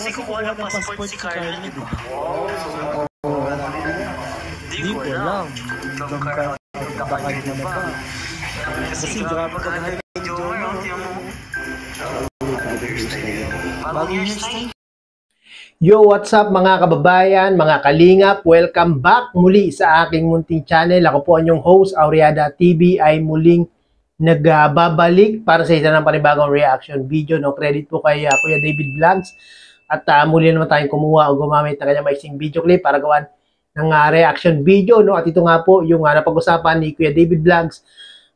kasi kukuha ng passport si Carla, di ba? Di ko alam. Baka na ba? Kasi grabe ka na medyo bagong hairstyle. Yo, what's up mga kababayan, mga kalingap? Welcome back muli sa aking munting channel. Ako po ang inyong host, Auriada TV, ay muling nagbabalik para sa isa ng panibagong reaction video. No? Credit po kay Kuya David Vlogs. At muli naman tayong kumuha o gumamit ng kanyang maising video clip para gawan ng reaction video. No? At ito nga po yung napag-usapan ni Kuya David Vlogs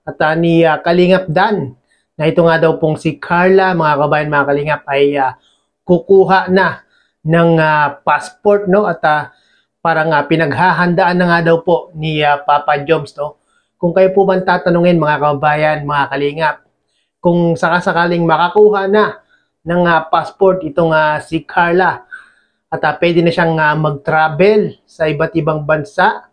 at ni Kalingap Dan, na ito nga daw pong si Carla, mga kababayan, mga kalingap, ay kukuha na ng passport, no? At parang pinaghahandaan na nga daw po ni Papa Joms, no? Kung kayo po bang tatanungin, mga kababayan, mga kalingap, kung sakasakaling makakuha na ng passport itong si Carla at pwede na siyang mag-travel sa iba't ibang bansa,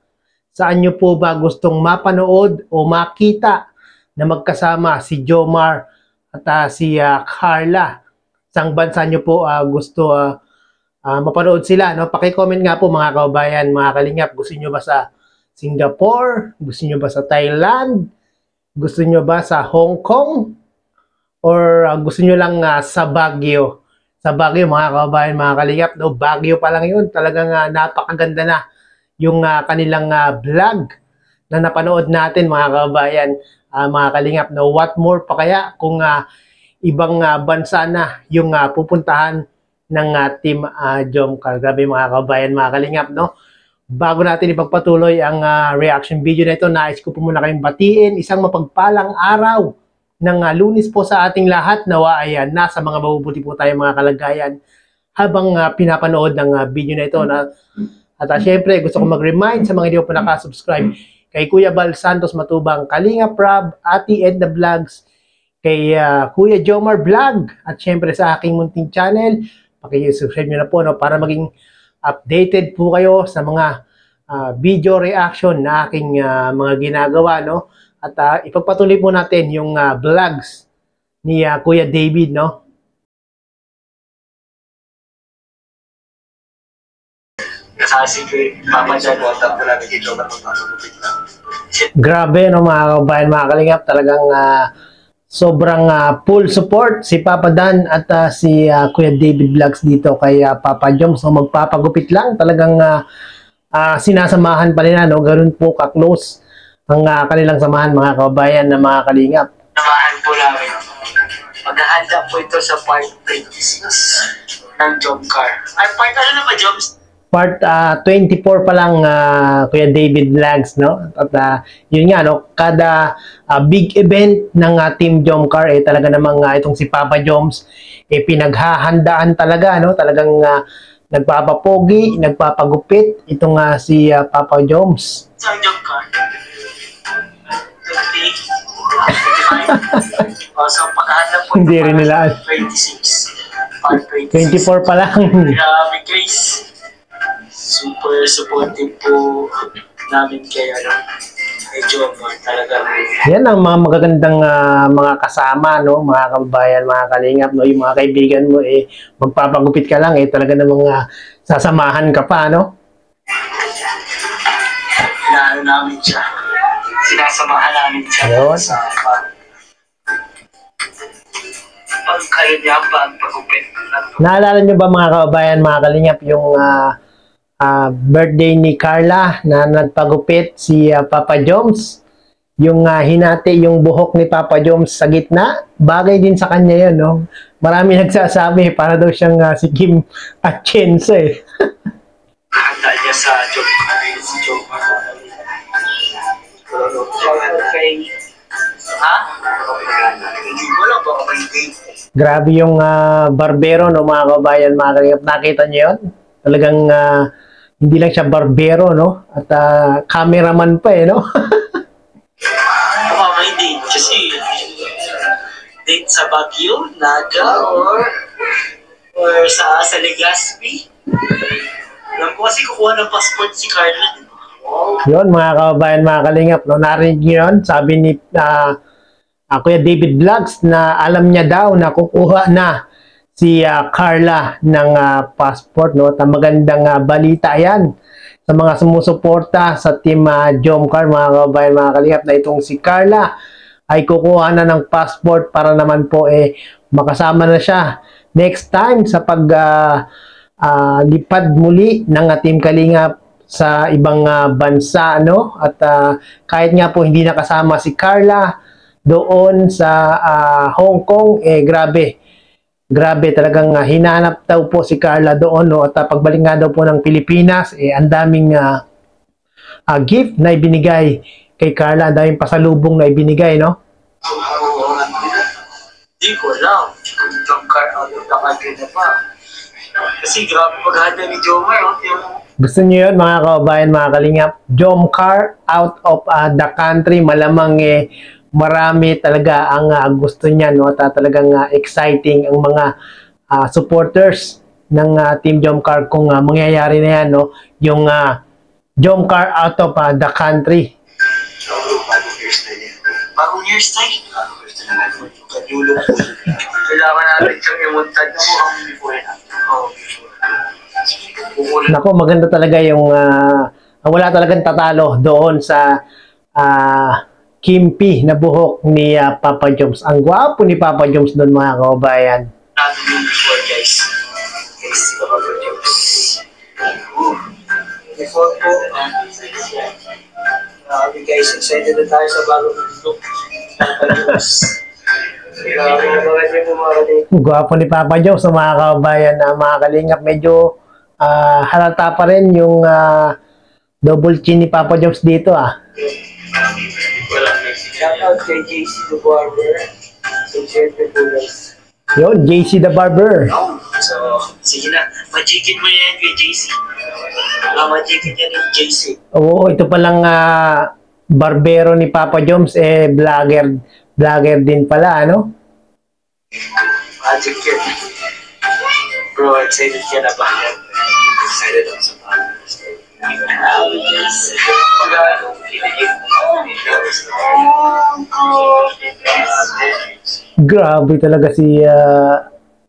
saan nyo po ba gustong mapanood o makita na magkasama si Jomar at si Carla? Saang bansa nyo po gusto mapanood sila, no? Paki-comment nga po mga kababayan, mga kalingap. Gusto niyo ba sa Singapore? Gusto niyo ba sa Thailand? Gusto niyo ba sa Hong Kong? Or gusto niyo lang sa Baguio? Sa Baguio, mga kababayan, mga kalingap, no? Baguio pa lang yun. Talagang napakaganda na yung kanilang vlog na napanood natin, mga kababayan, mga kalingap, no? What more pa kaya kung ibang bansa na yung pupuntahan ng Team Jomcar. Grabe mga kabayan, mga kalingap, no? Bago natin ipagpatuloy ang reaction video na ito, nais ko po muna kayong batiin isang mapagpalang araw ng Lunes po sa ating lahat. Nawa ay nasa mga mabubuti po tayo mga kalagayan habang pinapanood ng video na ito. At syempre, gusto ko mag-remind sa mga hindi po nakasubscribe kay Kuya Bal Santos Matubang, Kalingap Rob, Ate Edna Vlogs, kay Kuya Jomar Vlog, at syempre sa aking munting channel. Paki-subscribe nyo na po, no, para maging updated po kayo sa mga video reaction na aking mga ginagawa, no? At ipagpatuloy po natin yung vlogs ni Kuya David, no? Grabe, no, mga kabayan, mga kalingap, talagang sobrang full support si Papa Dan at si Kuya David Vlogs dito kay Papa Joms. So magpapagupit lang, talagang sinasamahan pa nila, no? Ganun po ka-close ang kanilang samahan, mga kababayan, na mga kalingap. Samahan po namin. Maghahanda po ito sa part 26 ng Jomcar. Ay, part ano na ba, Joms? Part 24 pa lang, Kuya David Vlogs, no? At yun nga, no, kada big event ng Team Jomcar, talaga namang itong si Papa Joms, pinaghahandaan talaga, no? Talagang nagpapapogi, nagpapagupit itong si Papa Joms. Sa Jomcar? 25. So, paghahanda po hindi rin nila. 26. Part 26. 24 pa lang. Grabe, Grace. Super supportive po namin kay Jomar, talaga. Yan ang mga magagandang mga kasama, no, mga kababayan, mga kalingap, no, yung mga kaibigan mo magpapagupit ka lang, talaga namang sasamahan ka pa, no? Inaano namin siya. Sinasamahan namin siya. Ayun. Sa pagkayo niya, pagpagupit. Naalala nyo ba, mga kababayan, mga kalingap, yung birthday ni Carla na nagpagupit si Papa Joms? Yung hinati yung buhok ni Papa Joms sa gitna, bagay din sa kanya yun, no? Marami nagsasabi para daw siyang si Kim Atienza, Handa niya sa Jomar, si Jomar. Ha? Hindi ko lang baka may date. Grabe yung barbero, no, mga kababayan, mga kalingap. Nakita niyo yun? Talagang hindi lang siya barbero, no? At cameraman pa, no? Baka may date kasi date sa Baguio, Naga, or sa Legazpi. Alam ko kasi kukuha ng passport si Carla. Yun, mga kababayan, mga kalingap, no? Narinig niyo yun? Sabi ni Kuya David Vlogs na alam niya daw na kukuha na si Carla ng passport, no? At magandang balita yan sa mga sumusuporta sa team Jomcar, mga kababayan, mga kalingap, na itong si Carla ay kukuha na ng passport para naman po makasama na siya next time sa lipad muli ng Team Kalingap sa ibang bansa, no? At kahit nga po hindi nakasama si Carla doon sa Hong Kong, grabe talagang hinanap daw po si Carla doon, no? At pagbalik nga daw po ng Pilipinas, ang daming gift na ibinigay kay Carla, ang daming pasalubong na ibinigay, no? Hindi ko alam kung Jomcar out of the country na pa. Kasi grabe maghanda ni Jomar. Gusto niyo yun, mga kababayan, mga kalingap? Jomcar out of the country, malamang marami talaga ang gusto niya, no? At talagang exciting ang mga supporters ng Team Jomcar kung mangyayari na yan, no? Yung Jomcar out of the country. Bagong hairstyle? Kailangan natin siyang imuntad na mo ang before and after. Nako, maganda talaga yung wala talagang tatalo doon sa kimpi na buhok ni Papa Joms. Ang gwapo ni Papa Joms doon, mga kababayan. Natin yung before, guys. Guys, si Papa Joms. Before po, guys, excited na tayo sa bagong look. Papa Joms. Gwapo ni Papa Joms, mga kababayan, na mga kalingap. Medyo halata pa rin yung double chin ni Papa Joms dito, Shout out kay JC the Barber. So, syempre po, guys. Yun, JC the Barber. So, sige na. Majigit mo yan kay JC. Majigit yan yung JC. Oo, ito palang barbero ni Papa Joms, vlogger din pala, ano? Magic yan. Bro, excited ka na ba? Excited ako sa podcast. Grabe talaga si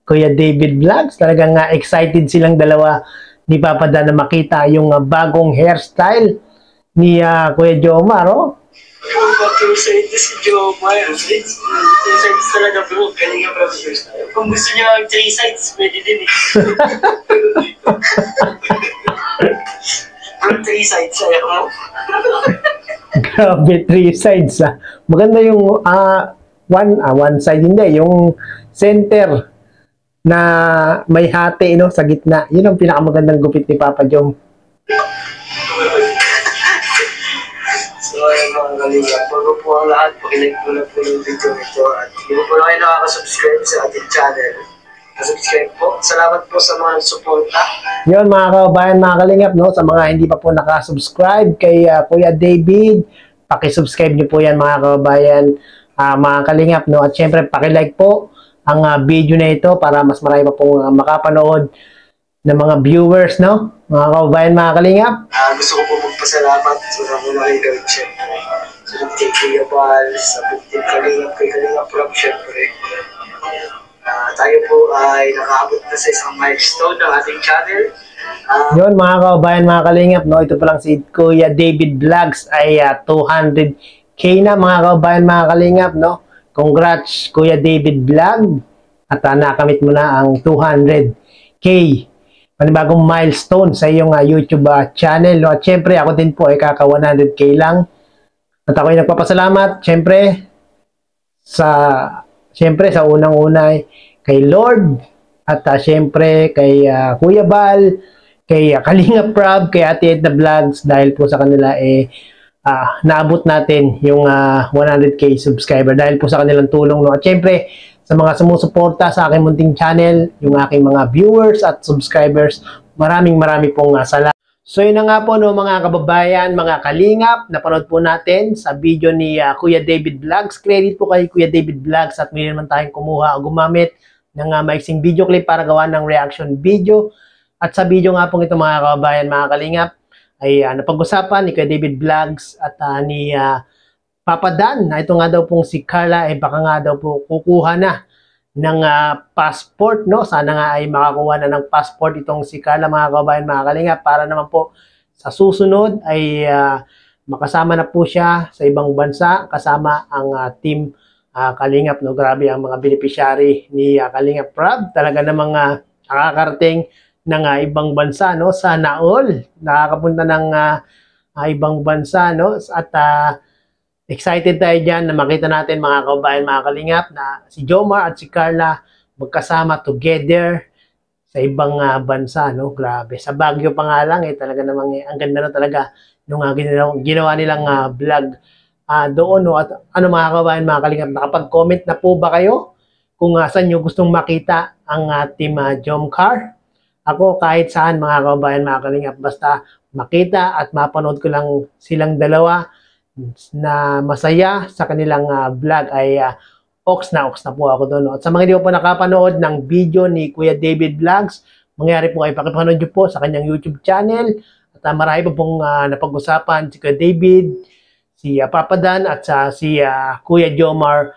Kuya David Vlogs. Talagang excited silang dalawa ni Papa Dan na makita yung bagong hairstyle ni Kuya Jomar, oh. Excited si Jomar. Excited talaga, bro. Galing nga, bro. Kung gusto niya 3 sides, pwede din eh. Bro, 3 sides, ayaw mo. Grabe, 3 sides, Maganda yung one side, hindi. Yung center na may hati, no, sa gitna. Yun ang pinakamagandang gupit ni Papa Jom. So, ayun mga kalinga. Bago po ang lahat, pakilike po na po yung video nito. At hindi po na kayo nakaka-subscribe sa ating channel. Subscribe po. Salamat po sa mga suporta. Yun, mga kababayan, mga kalingap, no, sa mga hindi pa po nakasubscribe kay Kuya David, pakisubscribe niyo po yan, mga kababayan, mga kalingap, no. At syempre, pakilike po ang video na ito para mas marami pa pong makapanood ng mga viewers, no, mga kababayan, mga kalingap. Gusto ko po magpasalamat sa mga nagawin, syempre. Sa Team Kuya Bal, sa Team Kalingap, kay Kalingap Rob, syempre. Tayo po ay nakaabot na sa isang milestone ng ating channel. Yun, mga kababayan, mga kalingap, no, ito pa lang si Kuya David Vlogs ay 200k na, mga kababayan, mga kalingap, no. Congrats, Kuya David Vlog, at nakamit mo na ang 200k, panibagong milestone sa iyong YouTube channel, no. At syempre ako din po ay kaka 100k lang, at ako ay nagpapasalamat syempre sa unang-una kay Lord, at syempre kay Kuya Bal, kay Kalingap Rob, kay Ate Edna Vlogs, dahil po sa kanila naabot natin yung 100k subscriber dahil po sa kanilang tulong, no. At syempre sa mga sumusuporta sa aking munting channel, yung aking mga viewers at subscribers, marami pong salamat. So yun na nga po, no, mga kababayan, mga kalingap, napanood po natin sa video ni Kuya David Vlogs. Credit po kay Kuya David Vlogs at may naman tayong kumuha o gumamit ng maiksing video clip para gawa ng reaction video. At sa video nga pong ito, mga kababayan, mga kalingap, ay napag-usapan ni Kuya David Vlogs at ni Papa Dan na ito nga daw pong si Carla ay baka nga daw po kukuha na ng passport, no? Sana nga ay makakuha na ng passport itong si Carla, mga kababayan, mga kalingap, para naman po sa susunod ay makasama na po siya sa ibang bansa kasama ang team Kalingap, no? Grabe ang mga beneficiary ni Kalingap Prab. Talaga namang nakakarating ng ibang bansa, no? Sana all nakakapunta ng ibang bansa, no? At excited tayo dyan na makita natin, mga kababayan, mga kalingap, na si Jomar at si Carla magkasama together sa ibang bansa, no? Grabe. Sa Baguio pa nga lang, talaga namang ang ganda na talaga nung ginawa nilang vlog doon, no? At ano, mga kababayan, mga kalingap, nakapag-comment na po ba kayo kung saan nyo gustong makita ang team Jomcar? Ako, kahit saan, mga kababayan, mga kalingap, basta makita at mapanood ko lang silang dalawa na masaya sa kanilang vlog, ay ox na po ako doon. No? At sa mga hindi po nakapanood ng video ni Kuya David Vlogs, mangyari po ay pakipanood nyo po sa kanyang YouTube channel. At marami po pong napag-usapan si Kuya David, si Papa Dan, at si Kuya Jomar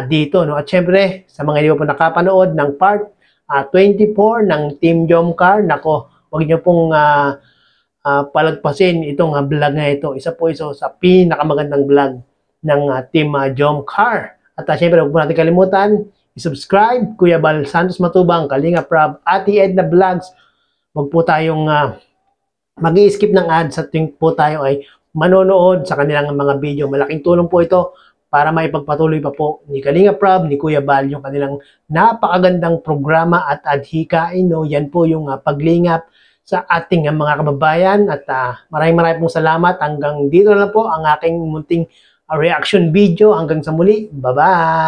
dito. No? At syempre, sa mga hindi po nakapanood ng part 24 ng Team Jomcar, nako, huwag nyo pong palagpasin itong vlog na ito. Isa sa pinakamagandang vlog ng Team Jomcar. At syempre, huwag po natin kalimutan i-subscribe, Kuya Bal Santos Matubang, Kalinga Prab, Ate Edna Vlogs. Huwag po tayong mag-i-skip ng ads at tuwing po tayo ay manonood sa kanilang mga video. Malaking tulong po ito para maipagpatuloy pa po ni Kalinga Prab, ni Kuya Bal, yung kanilang napakagandang programa at adhikain. No? Yan po yung paglingap sa ating mga kababayan. At maraming pong salamat. Hanggang dito na lang po ang aking munting reaction video. Hanggang sa muli. Bye-bye!